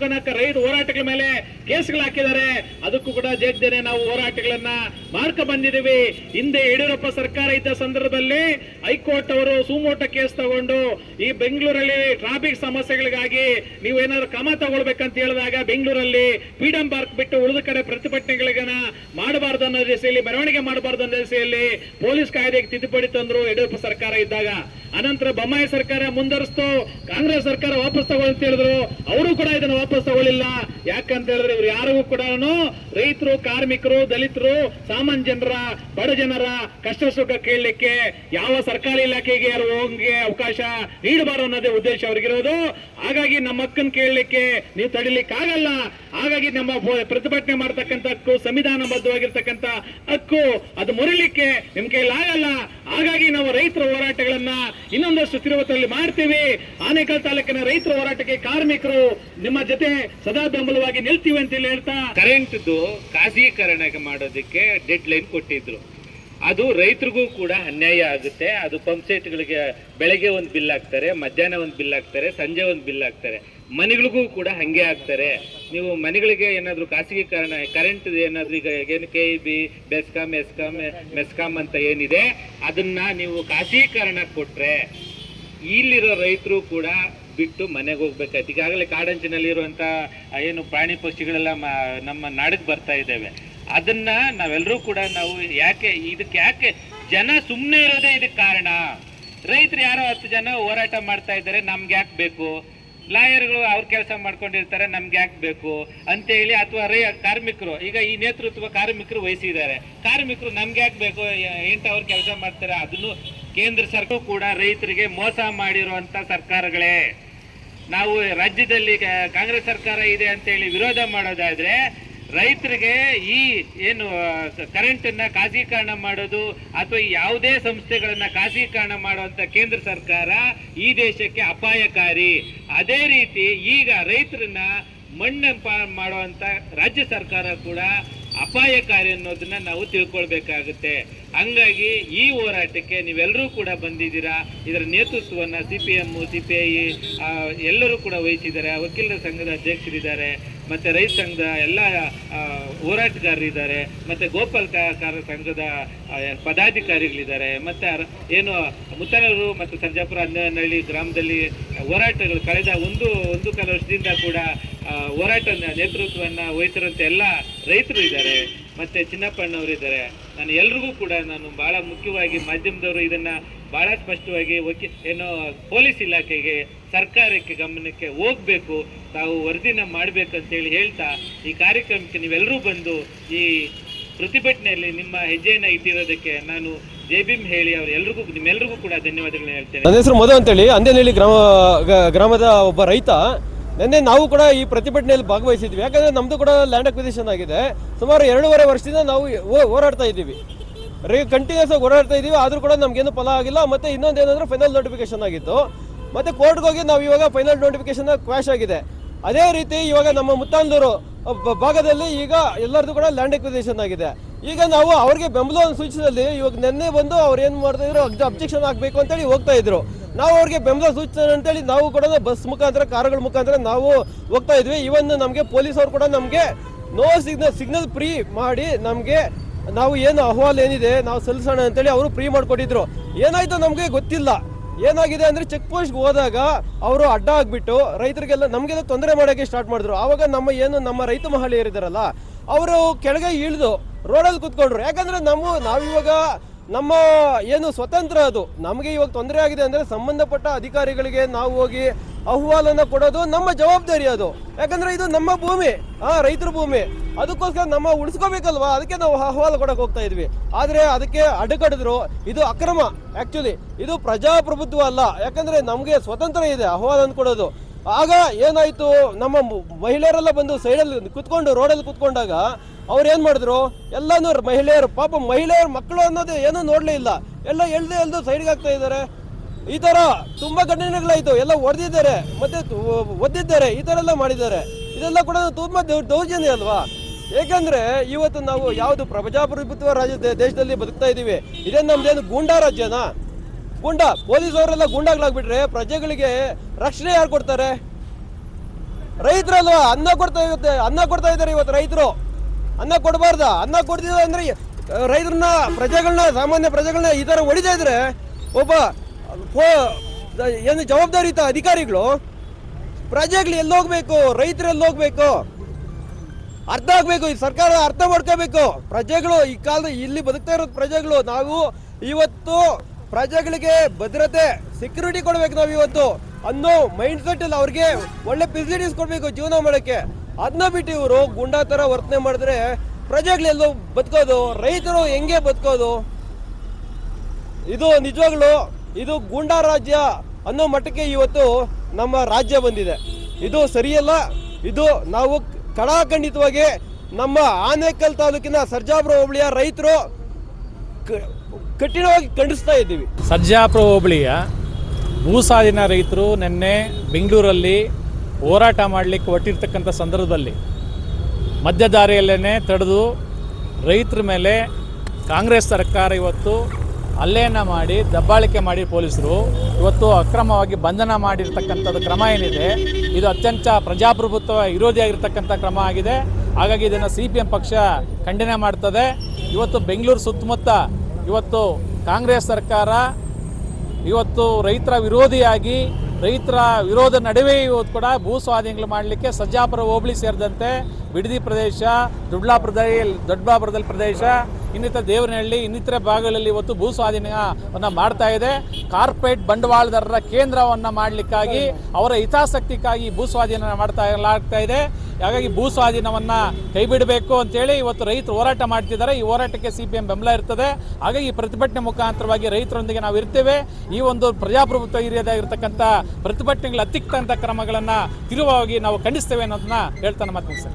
ರೈತ ಹೋರಾಟಗಳ ಮೇಲೆ ಕೇಸ್ಗಳು ಹಾಕಿದ್ದಾರೆ. ಅದಕ್ಕೂ ಕೂಡ ಜಗ್ದೇನೆ ನಾವು ಹೋರಾಟಗಳನ್ನ ಮಾಡ್ಕ ಬಂದಿದ್ದೀವಿ. ಹಿಂದೆ ಯಡಿಯೂರಪ್ಪ ಸರ್ಕಾರ ಇದ್ದ ಸಂದರ್ಭದಲ್ಲಿ ಹೈಕೋರ್ಟ್ ಅವರು ಸುಮೋಟ ಕೇಸ್ ತಗೊಂಡು ಈ ಬೆಂಗಳೂರಲ್ಲಿ ಟ್ರಾಫಿಕ್ ಸಮಸ್ಯೆಗಳಿಗಾಗಿ ನೀವು ಏನಾದ್ರು ಕ್ರಮ ತಗೊಳ್ಬೇಕಂತ ಹೇಳಿದಾಗ ಬೆಂಗಳೂರಲ್ಲಿ ಫ್ರೀಡಂ ಪಾರ್ಕ್ ಬಿಟ್ಟು ಉಳಿದ ಕಡೆ ಪ್ರತಿಭಟನೆಗಳಿಗನ ಮಾಡಬಾರ್ದು ಅನ್ನೋ ದಿಸೆಯಲ್ಲಿ, ಮೆರವಣಿಗೆ ಮಾಡಬಾರ್ದು ಅನ್ನೋ ದಿಸೆಯಲ್ಲಿ ಪೊಲೀಸ್ ಕಾಯ್ದೆಗೆ ತಿದ್ದುಪಡಿ ತಂದ್ರು ಯಡಿಯೂರಪ್ಪ ಸರ್ಕಾರ ಇದ್ದಾಗ. ಅನಂತರ ಬೊಮ್ಮಾಯಿ ಸರ್ಕಾರ ಮುಂದರಿಸ್ತು, ಕಾಂಗ್ರೆಸ್ ಸರ್ಕಾರ ವಾಪಸ್ ತಗೊಳ್ಳಿ ಅಂತ ಹೇಳಿದ್ರು. ಅವರು ಕೂಡ ಇದನ್ನು ವಾಪಸ್ ತಗೊಳ್ಳಿಲ್ಲ. ಯಾಕಂತ ಹೇಳಿದ್ರೆ ಇವ್ರು ಯಾರಿಗೂ ಕೂಡ ರೈತರು, ಕಾರ್ಮಿಕರು, ದಲಿತರು, ಸಾಮಾನ್ಯ ಜನರ, ಬಡ ಜನರ ಕಷ್ಟ ಸುಖ ಕೇಳಲಿಕ್ಕೆ ಯಾವ ಸರ್ಕಾರಿ ಇಲಾಖೆಗೆ ಯಾರು ಹೋಗಂಗೆ ಅವಕಾಶ ನೀಡಬಾರದು ಅನ್ನೋದೇ ಉದ್ದೇಶ ಅವ್ರಿಗಿರೋದು. ಹಾಗಾಗಿ ನಮ್ಮ ಹಕ್ಕನ್ನು ಕೇಳಲಿಕ್ಕೆ ನೀವು ತಡಿಲಿಕ್ಕೆ ಆಗಲ್ಲ. ಹಾಗಾಗಿ ನಮ್ಮ ಪ್ರತಿಭಟನೆ ಮಾಡ್ತಕ್ಕಂಥ ಹಕ್ಕು, ಸಂವಿಧಾನಬದ್ಧವಾಗಿರ್ತಕ್ಕಂಥ ಹಕ್ಕು, ಅದು ಮುರಿಲಿಕ್ಕೆ ನಿಮ್ ಕೈಲಿ ಆಗಲ್ಲ. ಹಾಗಾಗಿ ನಾವು ರೈತರ ಹೋರಾಟಗಳನ್ನ ಇನ್ನೊಂದಷ್ಟು ತಿರುವತ್ತಲ್ಲಿ ಮಾಡ್ತೀವಿ. ಆನೇಕಲ್ ತಾಲೂಕಿನ ರೈತರ ಹೋರಾಟಕ್ಕೆ ಕಾರ್ಮಿಕರು ನಿಮ್ಮ ಜೊತೆ ಸದಾ ಬೆಂಬಲವಾಗಿ ನಿಲ್ತೀವಿ ಅಂತ ಹೇಳ್ತಾ, ಕರೆಂಟ್ದು ಖಾಸಗೀಕರಣ ಮಾಡೋದಕ್ಕೆ ಡೆಡ್ ಲೈನ್ ಕೊಟ್ಟಿದ್ರು. ಅದು ರೈತರಿಗೂ ಕೂಡ ಅನ್ಯಾಯ ಆಗುತ್ತೆ. ಅದು ಪಂಪ್ ಸೆಟ್ಗಳಿಗೆ ಬೆಳಗ್ಗೆ ಒಂದು ಬಿಲ್ ಹಾಕ್ತಾರೆ, ಮಧ್ಯಾಹ್ನ ಒಂದು ಬಿಲ್ ಹಾಕ್ತಾರೆ, ಸಂಜೆ ಒಂದು ಬಿಲ್ ಹಾಕ್ತಾರೆ. ಮನೆಗಳಿಗೂ ಕೂಡ ಹಂಗೆ ಆಗ್ತಾರೆ. ನೀವು ಮನೆಗಳಿಗೆ ಏನಾದರೂ ಖಾಸಗೀಕರಣ ಕರೆಂಟ್ ಏನಾದರೂ ಈಗ ಏನು KEB, ಮೆಸ್ಕಾಂ ಅಂತ ಏನಿದೆ ಅದನ್ನ ನೀವು ಖಾಸಗೀಕರಣ ಕೊಟ್ರೆ ಇಲ್ಲಿರೋ ರೈತರು ಕೂಡ ಬಿಟ್ಟು ಮನೆಗೆ ಹೋಗ್ಬೇಕಾಯ್ತು. ಈಗಾಗಲೇ ಕಾಡಂಚಿನಲ್ಲಿರುವಂಥ ಏನು ಪ್ರಾಣಿ ಪಕ್ಷಿಗಳೆಲ್ಲ ನಮ್ಮ ನಾಡಿಗೆ ಬರ್ತಾ ಇದ್ದೇವೆ. ಅದನ್ನ ನಾವೆಲ್ಲರೂ ಕೂಡ ನಾವು ಯಾಕೆ ಜನ ಸುಮ್ಮನೆ ಇರೋದೇ ಇದಕ್ಕೆ ಕಾರಣ. ರೈತರು ಯಾರೋ 10 ಜನ ಹೋರಾಟ ಮಾಡ್ತಾ ಇದ್ದಾರೆ, ನಮ್ಗೆ ಯಾಕೆ ಬೇಕು? ಲಾಯರ್ಗಳು ಅವ್ರ ಕೆಲಸ ಮಾಡ್ಕೊಂಡಿರ್ತಾರೆ, ನಮ್ಗೆ ಯಾಕೆ ಬೇಕು ಅಂತೇಳಿ, ಅಥವಾ ಕಾರ್ಮಿಕರು ಈಗ ಈ ನೇತೃತ್ವ ಕಾರ್ಮಿಕರು ವಹಿಸಿದ್ದಾರೆ, ಕಾರ್ಮಿಕರು ನಮ್ಗೆ ಯಾಕೆ ಬೇಕು? 8 ಅವ್ರ ಕೆಲಸ ಮಾಡ್ತಾರೆ. ಅದನ್ನು ಕೇಂದ್ರ ಸರ್ಕಾರ ಕೂಡ ರೈತರಿಗೆ ಮೋಸ ಮಾಡಿರುವಂತ ಸರ್ಕಾರಗಳೇ. ನಾವು ರಾಜ್ಯದಲ್ಲಿ ಕಾಂಗ್ರೆಸ್ ಸರ್ಕಾರ ಇದೆ ಅಂತೇಳಿ ವಿರೋಧ ಮಾಡೋದಾದ್ರೆ ರೈತರಿಗೆ ಈ ಏನು ಕರೆಂಟನ್ನ ಖಾಸಗೀಕರಣ ಮಾಡೋದು ಅಥವಾ ಯಾವುದೇ ಸಂಸ್ಥೆಗಳನ್ನ ಖಾಸಗೀಕರಣ ಮಾಡುವಂತ ಕೇಂದ್ರ ಸರ್ಕಾರ ಈ ದೇಶಕ್ಕೆ ಅಪಾಯಕಾರಿ. ಅದೇ ರೀತಿ ಈಗ ರೈತರನ್ನ ಮಣ್ಣು ಮಾಡುವಂತ ರಾಜ್ಯ ಸರ್ಕಾರ ಕೂಡ ಅಪಾಯಕಾರಿ ಅನ್ನೋದನ್ನ ನಾವು ತಿಳ್ಕೊಳ್ಬೇಕಾಗುತ್ತೆ. ಹಂಗಾಗಿ ಈ ಹೋರಾಟಕ್ಕೆ ನೀವೆಲ್ಲರೂ ಕೂಡ ಬಂದಿದ್ದೀರಾ. ಇದರ ನೇತೃತ್ವವನ್ನು CPM, CPI ಎಲ್ಲರೂ ಕೂಡ ವಹಿಸಿದ್ದಾರೆ. ವಕೀಲರ ಸಂಘದ ಅಧ್ಯಕ್ಷರಿದ್ದಾರೆ, ಮತ್ತೆ ರೈತ ಸಂಘದ ಎಲ್ಲ ಹೋರಾಟಗಾರರಿದ್ದಾರೆ, ಮತ್ತೆ ಗೋಪಾಲಕಾರ ಸಂಘದ ಪದಾಧಿಕಾರಿಗಳಿದ್ದಾರೆ, ಮತ್ತೆ ಏನು ಮುತ್ತನೂರು ಮತ್ತು ಸರ್ಜಾಪುರ ಹನ್ನಹಳ್ಳಿ ಗ್ರಾಮದಲ್ಲಿ ಹೋರಾಟಗಳು ಕಳೆದ ಒಂದು ಕಾಲ ವರ್ಷದಿಂದ ಕೂಡ ಹೋರಾಟ ನೇತೃತ್ವವನ್ನು ವಹಿಸಿರುವಂಥ ಎಲ್ಲ ರೈತರು ಇದ್ದಾರೆ, ಮತ್ತೆ ಚಿನ್ನಪ್ಪಣ್ಣವರಿದ್ದಾರೆ. ನಾನು ಎಲ್ರಿಗೂ ಕೂಡ ನಾನು ಬಹಳ ಮುಖ್ಯವಾಗಿ ಮಾಧ್ಯಮದವರು ಇದನ್ನ ಬಹಳ ಸ್ಪಷ್ಟವಾಗಿ ಏನು ಪೊಲೀಸ್ ಇಲಾಖೆಗೆ, ಸರ್ಕಾರಕ್ಕೆ ಗಮನಕ್ಕೆ ಹೋಗ್ಬೇಕು, ತಾವು ವರದಿನ ಮಾಡ್ಬೇಕಂತೇಳಿ ಹೇಳ್ತಾ ಈ ಕಾರ್ಯಕ್ರಮಕ್ಕೆ ನೀವೆಲ್ಲರೂ ಬಂದು ಈ ಪ್ರತಿಭಟನೆಯಲ್ಲಿ ನಿಮ್ಮ ಹೆಜ್ಜೆಯನ್ನು ಇಟ್ಟಿರೋದಕ್ಕೆ ನಾನು ಜೈ ಭೀಮ್ ಹೇಳಿ ನಿಮ್ಮೆಲ್ಲರಿಗೂ ಕೂಡ ಧನ್ಯವಾದಗಳನ್ನ ಹೇಳ್ತೇನೆ. ನನ್ನ ಹೆಸರು ಮಧು ಅಂತೇಳಿ ಅಂದೇನಹಳ್ಳಿ ಗ್ರಾಮದ ಒಬ್ಬ ರೈತ. ನಿನ್ನೆ ನಾವು ಕೂಡ ಈ ಪ್ರತಿಭಟನೆಯಲ್ಲಿ ಭಾಗವಹಿಸಿದ್ವಿ. ಯಾಕಂದ್ರೆ ನಮ್ದು ಕೂಡ ಲ್ಯಾಂಡ್ ಅಕ್ವಿಸಿಷನ್ ಆಗಿದೆ. ಸುಮಾರು 2.5 ವರ್ಷದಿಂದ ನಾವು ಹೋರಾಡ್ತಾ ಇದ್ದೀವಿ, ಕಂಟಿನ್ಯೂಸ್ ಆಗಿ ಹೋರಾಡ್ತಾ ಇದ್ದೀವಿ. ಆದ್ರೂ ಕೂಡ ನಮ್ಗೇನು ಫಲ ಆಗಿಲ್ಲ. ಮತ್ತೆ ಇನ್ನೊಂದೇನಂದ್ರೆ ಫೈನಲ್ ನೋಟಿಫಿಕೇಶನ್ ಆಗಿತ್ತು, ಮತ್ತೆ ಕೋರ್ಟ್ಗೆ ಹೋಗಿ ನಾವು ಇವಾಗ ಫೈನಲ್ ನೋಟಿಫಿಕೇಶನ್ ಕ್ವಾಶ್ ಆಗಿದೆ. ಅದೇ ರೀತಿ ಇವಾಗ ನಮ್ಮ ಮುತ್ತಾಂದೂರು ಭಾಗದಲ್ಲಿ ಈಗ ಎಲ್ಲರದು ಕೂಡ ಲ್ಯಾಂಡ್ ಅಕ್ವಿಸಿಷನ್ ಆಗಿದೆ. ಈಗ ನಾವು ಅವ್ರಿಗೆ ಬೆಂಬಲವನ್ನು ಸೂಚಿಸಿದಲ್ಲಿ ಇವಾಗ ನಿನ್ನೆ ಬಂದು ಅವ್ರು ಏನ್ ಮಾಡ್ತಾ ಇದ್ರು, ಅಬ್ಜೆಕ್ಷನ್ ಹಾಕ್ಬೇಕು ಅಂತೇಳಿ ಹೋಗ್ತಾ ಇದ್ರು. ನಾವು ಅವ್ರಿಗೆ ಬೆಂಬಲ ಸೂಚನೆ ಅಂತೇಳಿ ನಾವು ಕೂಡ ಬಸ್ ಮುಖಾಂತರ, ಕಾರುಗಳ ಮುಖಾಂತರ ನಾವು ಹೋಗ್ತಾ ಇದ್ವಿ. ಇವನ್ ನಮಗೆ ಪೊಲೀಸ್ ಅವರು ಕೂಡ ನಮಗೆ ನೋ ಸಿಗ್ನಲ್ ಫ್ರೀ ಮಾಡಿ ನಮಗೆ ನಾವು ಏನು ಅಹವಾಲ್ ಏನಿದೆ ನಾವು ಸಲ್ಲಿಸೋಣ ಅಂತೇಳಿ ಅವರು ಫ್ರೀ ಮಾಡಿಕೊಟ್ಟಿದ್ರು. ಏನಾಯ್ತು ನಮಗೆ ಗೊತ್ತಿಲ್ಲ. ಏನಾಗಿದೆ ಅಂದ್ರೆ ಚೆಕ್ ಪೋಸ್ಟ್ಗೆ ಹೋದಾಗ ಅವರು ಅಡ್ಡ ಆಗ್ಬಿಟ್ಟು ರೈತರಿಗೆಲ್ಲ ನಮಗೆಲ್ಲ ತೊಂದರೆ ಮಾಡೋಕ್ಕೆ ಸ್ಟಾರ್ಟ್ ಮಾಡಿದ್ರು. ಆವಾಗ ನಮ್ಮ ರೈತ ಮಹಿಳೆಯರಿದ್ದಾರಲ್ಲ ಅವರು ಕೆಳಗೆ ಇಳಿದು ರೋಡಲ್ಲಿ ಕುತ್ಕೊಂಡ್ರು. ಯಾಕಂದ್ರೆ ನಾವಿವಾಗ ನಮ್ಮ ಏನು ಸ್ವತಂತ್ರ ಅದು ನಮಗೆ ಇವಾಗ ತೊಂದರೆ ಆಗಿದೆ ಅಂದ್ರೆ ಸಂಬಂಧಪಟ್ಟ ಅಧಿಕಾರಿಗಳಿಗೆ ನಾವು ಹೋಗಿ ಅಹವಾಲನ್ನ ಕೊಡೋದು ನಮ್ಮ ಜವಾಬ್ದಾರಿ ಅದು. ಯಾಕಂದ್ರೆ ಇದು ನಮ್ಮ ಭೂಮಿ, ರೈತರ ಭೂಮಿ, ಅದಕ್ಕೋಸ್ಕರ ನಮ್ಮ ಉಳಿಸ್ಕೋಬೇಕಲ್ವಾ, ಅದಕ್ಕೆ ನಾವು ಅಹವಾಲು ಕೊಡಕ್ಕೆ ಹೋಗ್ತಾ ಇದ್ವಿ. ಆದ್ರೆ ಅದಕ್ಕೆ ಅಡ್ಡಗಡಿದ್ರು. ಇದು ಅಕ್ರಮ. ಆಕ್ಚುಲಿ ಇದು ಪ್ರಜಾಪ್ರಭುತ್ವ ಅಲ್ಲ. ಯಾಕಂದ್ರೆ ನಮಗೆ ಸ್ವತಂತ್ರ ಇದೆ ಅಹವಾಲನ್ನು ಕೊಡೋದು. ಆಗ ಏನಾಯ್ತು, ನಮ್ಮ ಮಹಿಳೆಯರೆಲ್ಲ ಬಂದು ಸೈಡಲ್ಲಿ ಕುತ್ಕೊಂಡು ರೋಡಲ್ಲಿ ಕುತ್ಕೊಂಡಾಗ ಅವ್ರು ಏನ್ ಮಾಡಿದ್ರು, ಎಲ್ಲಾನು ಮಹಿಳೆಯರು ಪಾಪ ಮಹಿಳೆಯರ ಮಕ್ಕಳು ಅನ್ನೋದು ಏನೂ ನೋಡ್ಲೇ ಇಲ್ಲ, ಎಲ್ಲ ಎಳ್ದು ಸೈಡ್ಗೆ ಆಗ್ತಾ ಇದ್ದಾರೆ. ಈ ತರ ತುಂಬಾ ಘಟನೆಗಳಾಯ್ತು. ಎಲ್ಲ ಹೊಡೆದಿದ್ದಾರೆ ಮತ್ತೆ ಒದ್ದಿದ್ದಾರೆ, ಈ ತರ ಎಲ್ಲ ಮಾಡಿದ್ದಾರೆ. ಇದೆಲ್ಲ ಕೂಡ ತುಂಬಾ ದೌರ್ಜನ್ಯ ಅಲ್ವಾ. ಏಕೆಂದ್ರೆ ಇವತ್ತು ನಾವು ಯಾವ್ದು ಪ್ರಜಾಪ್ರಭುತ್ವ ದೇಶದಲ್ಲಿ ಬದುಕ್ತಾ ಇದೀವಿ. ಇದೇ ನಮ್ದೇನು ಗೂಂಡಾ ರಾಜ್ಯನಾ? ಗೂಂಡಾ ಪೊಲೀಸ್ ಅವರೆಲ್ಲ ಗೂಂಡಾಗ್ಲಾಗ್ಬಿಟ್ರೆ ಪ್ರಜೆಗಳಿಗೆ ರಕ್ಷಣೆ ಯಾರು ಕೊಡ್ತಾರೆ? ರೈತರಲ್ವಾ ಅನ್ನ ಕೊಡ್ತಾ ಇದ್ದಾರೆ. ಇವತ್ತು ರೈತರು ಅನ್ನ ಕೊಡಬಾರ್ದ? ಅನ್ನ ಕೊಡ್ತಿದ್ರು ಅಂದ್ರೆ ರೈತರನ್ನ ಸಾಮಾನ್ಯ ಪ್ರಜೆಗಳನ್ನ ಈ ತರ ಹೊಡಿತಾ ಇದ್ರೆ ಒಬ್ಬ ಏನು ಜವಾಬ್ದಾರಿಯುತ ಅಧಿಕಾರಿಗಳು ಪ್ರಜೆಗಳು ಎಲ್ಲೋಗ್ಬೇಕು, ರೈತರು ಎಲ್ಲೋಗ್ಬೇಕು ಅರ್ಥ ಆಗ್ಬೇಕು. ಈ ಸರ್ಕಾರ ಅರ್ಥ ಮಾಡ್ಕೋಬೇಕು. ಪ್ರಜೆಗಳು ಈ ಕಾಲದ ಇಲ್ಲಿ ಬದುಕ್ತಾ ಇರೋದು ಪ್ರಜೆಗಳು. ನಾವು ಇವತ್ತು ಪ್ರಜೆಗಳಿಗೆ ಭದ್ರತೆ ಸೆಕ್ಯೂರಿಟಿ ಕೊಡ್ಬೇಕು ನಾವು ಇವತ್ತು ಅನ್ನೋ ಮೈಂಡ್ ಸೆಟ್ ಅಲ್ಲಿ ಅವ್ರಿಗೆ ಒಳ್ಳೆ ಫೆಸಿಲಿಟೀಸ್ ಕೊಡ್ಬೇಕು ಜೀವನ ಮಾಡಕ್ಕೆ. ಅದನ್ನ ಬಿಟ್ಟು ಇವರು ಗುಂಡಾ ತರ ವರ್ತನೆ ಮಾಡಿದ್ರೆ ಪ್ರಜೆಗಳೆಲ್ಲೋ ಬದುಕೋದು, ರೈತರು ಹೆಂಗೆ ಬದುಕೋದು? ಇದು ನಿಜವಾಗ್ಲು ಇದು ಗೂಂಡಾ ರಾಜ್ಯ ಅನ್ನೋ ಮಟ್ಟಕ್ಕೆ ಇವತ್ತು ನಮ್ಮ ರಾಜ್ಯ ಬಂದಿದೆ. ಇದು ಸರಿಯಲ್ಲ. ಇದು ನಾವು ಕಡಾಖಂಡಿತವಾಗಿ ನಮ್ಮ ಆನೇಕಲ್ ತಾಲೂಕಿನ ಸರ್ಜಾಪುರ ಹೋಬಳಿಯ ರೈತರು ಕಠಿಣವಾಗಿ ಖಂಡಿಸ್ತಾ ಇದ್ದೀವಿ. ಸರ್ಜಾಪುರ ಹೋಬಳಿಯ ಭೂಸಾದಿನ ರೈತರು ನಿನ್ನೆ ಬೆಂಗಳೂರಲ್ಲಿ ಹೋರಾಟ ಮಾಡಲಿಕ್ಕೆ ಹೊರಟಿರ್ತಕ್ಕಂಥ ಸಂದರ್ಭದಲ್ಲಿ ಮಧ್ಯದಾರಿಯಲ್ಲೇ ತಡೆದು ರೈತರ ಮೇಲೆ ಕಾಂಗ್ರೆಸ್ ಸರ್ಕಾರ ಇವತ್ತು ಹಲ್ಲೆಯನ್ನು ಮಾಡಿ ದಬ್ಬಾಳಿಕೆ ಮಾಡಿ ಪೊಲೀಸರು ಇವತ್ತು ಅಕ್ರಮವಾಗಿ ಬಂಧನ ಮಾಡಿರ್ತಕ್ಕಂಥದ್ದು ಕ್ರಮ ಏನಿದೆ ಇದು ಅತ್ಯಂತ ಪ್ರಜಾಪ್ರಭುತ್ವ ವಿರೋಧಿಯಾಗಿರ್ತಕ್ಕಂಥ ಕ್ರಮ ಆಗಿದೆ. ಹಾಗಾಗಿ ಇದನ್ನು CPM ಪಕ್ಷ ಖಂಡನೆ ಮಾಡ್ತದೆ. ಇವತ್ತು ಬೆಂಗಳೂರು ಸುತ್ತಮುತ್ತ ಇವತ್ತು ಕಾಂಗ್ರೆಸ್ ಸರ್ಕಾರ ಇವತ್ತು ರೈತರ ವಿರೋಧಿಯಾಗಿ ರೈತರ ವಿರೋಧ ನಡುವೆ ಇವತ್ತು ಕೂಡ ಭೂ ಸ್ವಾಧೀನಗಳು ಮಾಡಲಿಕ್ಕೆ ಸರ್ಜಾಪುರ ಹೋಬಳಿ ಸೇರಿದಂತೆ ಬಿಡದಿ ಪ್ರದೇಶ, ದೊಡ್ಡಬಳ್ಳಾಪುರದಲ್ಲಿ ಪ್ರದೇಶ, ಇನ್ನಿತರ ದೇವನಹಳ್ಳಿ, ಇನ್ನಿತರ ಭಾಗಗಳಲ್ಲಿ ಇವತ್ತು ಭೂ ಸ್ವಾಧೀನವನ್ನು ಮಾಡ್ತಾ ಇದೆ. ಕಾರ್ಪೊರೇಟ್ ಬಂಡವಾಳದಾರರ ಕೇಂದ್ರವನ್ನು ಮಾಡಲಿಕ್ಕಾಗಿ ಅವರ ಹಿತಾಸಕ್ತಿಗಾಗಿ ಭೂ ಸ್ವಾಧೀನ ಮಾಡ್ತಾ ಇದೆ. ಹಾಗಾಗಿ ಭೂ ಸ್ವಾಧೀನವನ್ನು ಕೈ ಬಿಡಬೇಕು ಅಂತೇಳಿ ಇವತ್ತು ರೈತರು ಹೋರಾಟ ಮಾಡ್ತಿದ್ದಾರೆ. ಈ ಹೋರಾಟಕ್ಕೆ CPM ಬೆಂಬಲ ಇರ್ತದೆ. ಹಾಗಾಗಿ ಈ ಪ್ರತಿಭಟನೆ ಮುಖಾಂತರವಾಗಿ ರೈತರೊಂದಿಗೆ ನಾವು ಇರ್ತೇವೆ. ಈ ಒಂದು ಪ್ರಜಾಪ್ರಭುತ್ವ ಹಿರಿಯದಾಗಿರ್ತಕ್ಕಂಥ ಪ್ರತಿಭಟನೆಗಳ ಅತ್ಯುತ್ತಮ ಕ್ರಮಗಳನ್ನು ತಿರುವಾಗಿ ನಾವು ಖಂಡಿಸ್ತೇವೆ ಅನ್ನೋದನ್ನ ಹೇಳ್ತಾನೆ ಮಾತು.